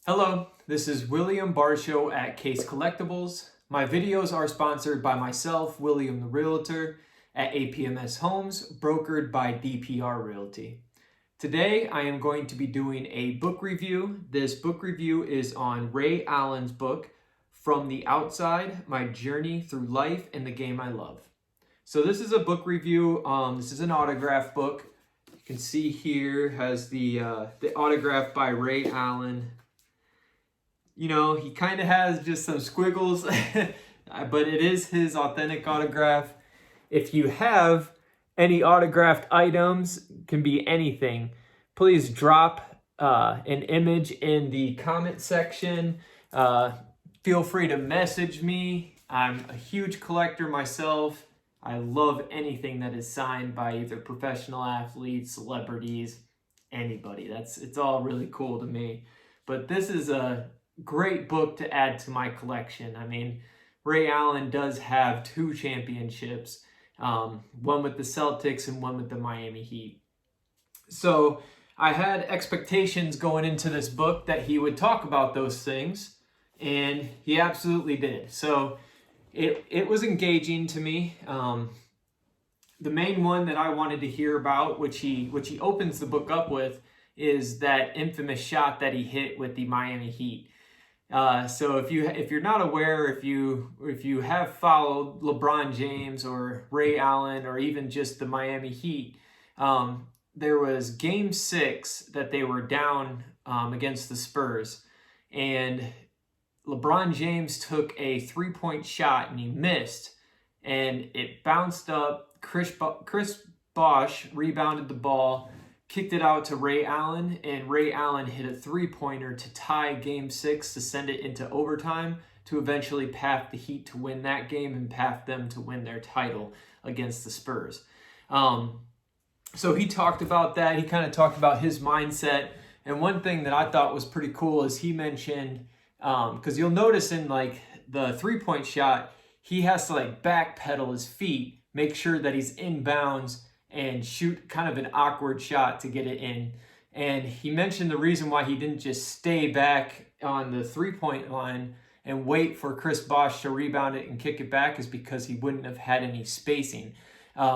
Hello, this is William Barshow at Case Collectibles. My videos are sponsored by myself, William the Realtor, at APMS Homes, brokered by DPR Realty. Today, I am going to be doing a book review. This book review is on Ray Allen's book, From the Outside, My Journey Through Life and the Game I Love. So this is a book review. This is an autograph book. You can see here has the autograph by Ray Allen. You know, he kind of has just some squiggles, but it is his authentic autograph. If you have any autographed items, can be anything, please drop an image in the comment section. Feel free to message me. I'm a huge collector myself. I love anything that is signed by either professional athletes, celebrities, anybody. It's all really cool to me. But this is a great book to add to my collection. I mean, Ray Allen does have 2 championships, one with the Celtics and one with the Miami Heat. So I had expectations going into this book that he would talk about those things, and he absolutely did. So it was engaging to me. The main one that I wanted to hear about, which he opens the book up with, is that infamous shot that he hit with the Miami Heat. So if you're not aware, if you have followed LeBron James or Ray Allen or even just the Miami Heat, there was Game 6 that they were down against the Spurs, and LeBron James took a 3-point shot and he missed, and it bounced up. Chris Bosh rebounded the ball, kicked it out to Ray Allen, and Ray Allen hit a 3-pointer to tie Game 6 to send it into overtime to eventually path the Heat to win that game and path them to win their title against the Spurs. So he talked about that. He kind of talked about his mindset. And one thing that I thought was pretty cool is he mentioned, because you'll notice in like the 3-point shot, he has to like backpedal his feet, make sure that he's in bounds, and shoot kind of an awkward shot to get it in. And he mentioned the reason why he didn't just stay back on the 3-point line and wait for Chris Bosh to rebound it and kick it back is because he wouldn't have had any spacing.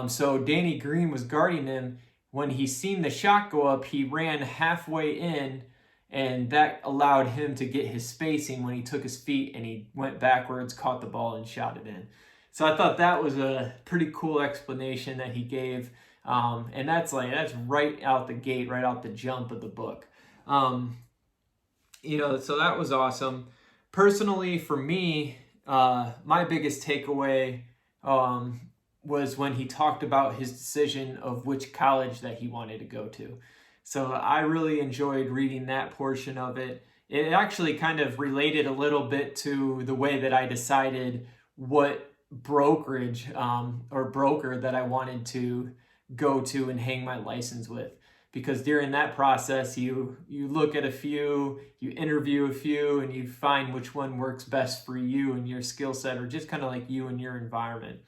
So Danny Green was guarding him. When he seen the shot go up, he ran halfway in, and that allowed him to get his spacing when he took his feet and he went backwards, caught the ball, and shot it in. So I thought that was a pretty cool explanation that he gave. And that's right out the gate, right out the jump of the book. So that was awesome. Personally, for me, my biggest takeaway was when he talked about his decision of which college that he wanted to go to. So I really enjoyed reading that portion of it. It actually kind of related a little bit to the way that I decided what brokerage or broker that I wanted to go to and hang my license with, because during that process you look at a few, you interview a few, and you find which one works best for you and your skill set, or just kind of like you and your environment.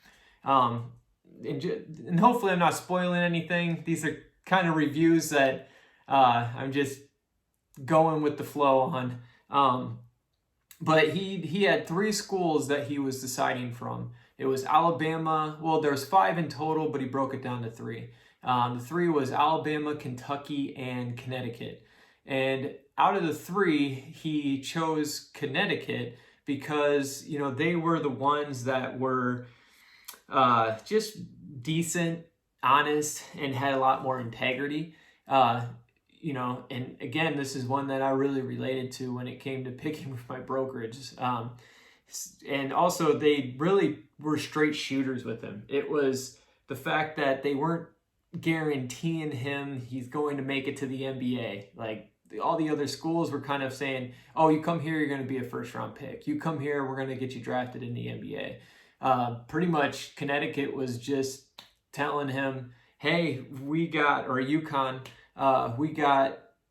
And hopefully I'm not spoiling anything. These are kind of reviews that I'm just going with the flow on. But he had 3 schools that he was deciding from. It was Alabama. Well, there's 5 in total, but he broke it down to 3. The 3 was Alabama, Kentucky, and Connecticut. And out of the 3, he chose Connecticut because, they were the ones that were just decent, honest, and had a lot more integrity. And again, this is one that I really related to when it came to picking with my brokerage. And also, they really were straight shooters with him. It was the fact that they weren't guaranteeing him he's going to make it to the NBA. Like, all the other schools were kind of saying, oh, you come here, you're going to be a first-round pick. You come here, we're going to get you drafted in the NBA. Pretty much, Connecticut was just telling him, hey, we got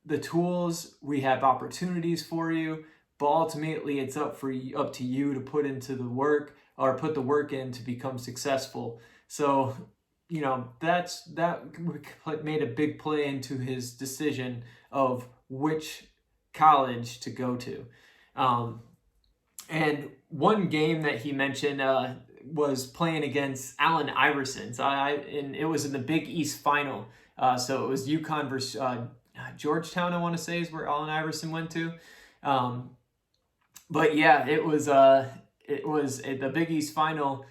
the tools, we have opportunities for you, but ultimately it's up to you to put the work in to become successful. So, that made a big play into his decision of which college to go to. And one game that he mentioned was playing against Allen Iverson. And it was in the Big East final. So it was UConn versus Georgetown, I want to say, is where Allen Iverson went to. But yeah, it was the Big East final,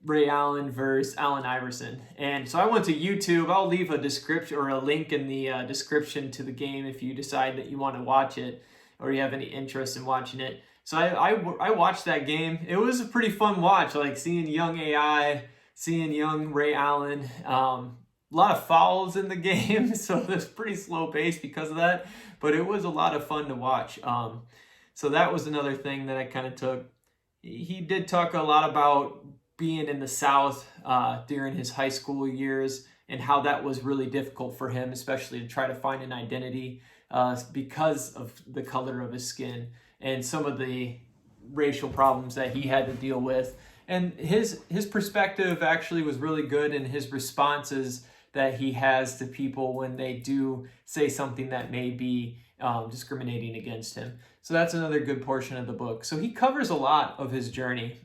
Ray Allen versus Allen Iverson. And so I went to YouTube. I'll leave a description or a link in the description to the game if you decide that you want to watch it or you have any interest in watching it. So I watched that game. It was a pretty fun watch, like seeing young AI, seeing young Ray Allen. A lot of fouls in the game, so it's pretty slow pace because of that. But it was a lot of fun to watch. So that was another thing that I kind of took. He did talk a lot about being in the South during his high school years and how that was really difficult for him, especially to try to find an identity because of the color of his skin and some of the racial problems that he had to deal with. And his perspective actually was really good in his responses that he has to people when they do say something that may be discriminating against him. So that's another good portion of the book. So he covers a lot of his journey.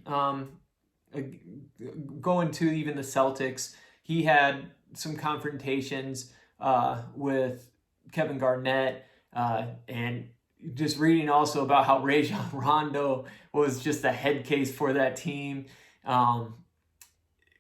Going to even the Celtics, he had some confrontations with Kevin Garnett, and just reading also about how Rajon Rondo was just a head case for that team.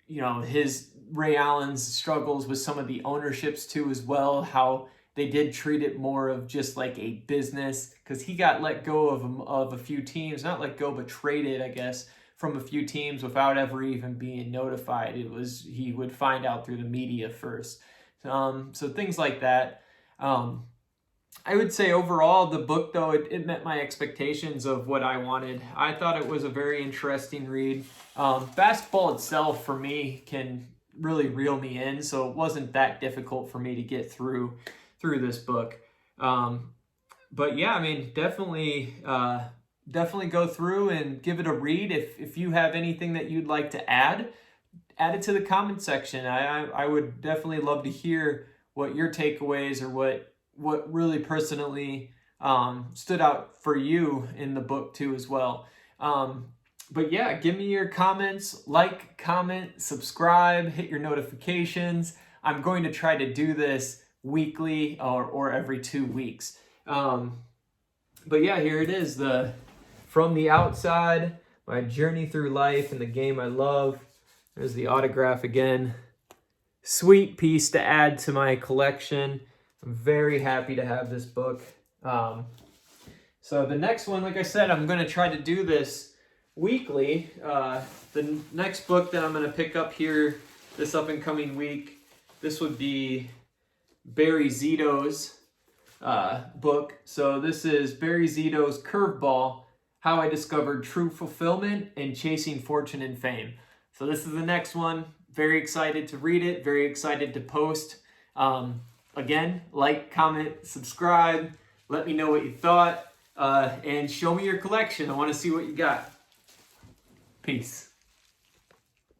His Ray Allen's struggles with some of the ownerships too as well, how they did treat it more of just like a business, because he got let go of a few teams, not let go, but traded, I guess, from a few teams without ever even being notified. He would find out through the media first. So things like that. I would say overall, the book, though, it met my expectations of what I wanted. I thought it was a very interesting read. Basketball itself, for me, can really reel me in, so it wasn't that difficult for me to get through this book. But yeah, I mean, definitely go through and give it a read. If you have anything that you'd like to add it to the comment section. I would definitely love to hear what your takeaways or what really personally stood out for you in the book too as well. But yeah, give me your comments, like, comment, subscribe, hit your notifications. I'm going to try to do this weekly or every 2 weeks. But yeah, here it is, From the Outside, my journey through life and the game I love. There's the autograph again. Sweet piece to add to my collection. I'm very happy to have this book. So the next one, like I said, I'm going to try to do this weekly. The next book that I'm going to pick up here this up and coming week, this would be Barry Zito's book. So this is Barry Zito's Curveball, How I Discovered True Fulfillment and Chasing Fortune and Fame. So this is the next one. Very excited to read it. Very excited to post. Again, like, comment, subscribe. Let me know what you thought. And show me your collection. I want to see what you got. Peace.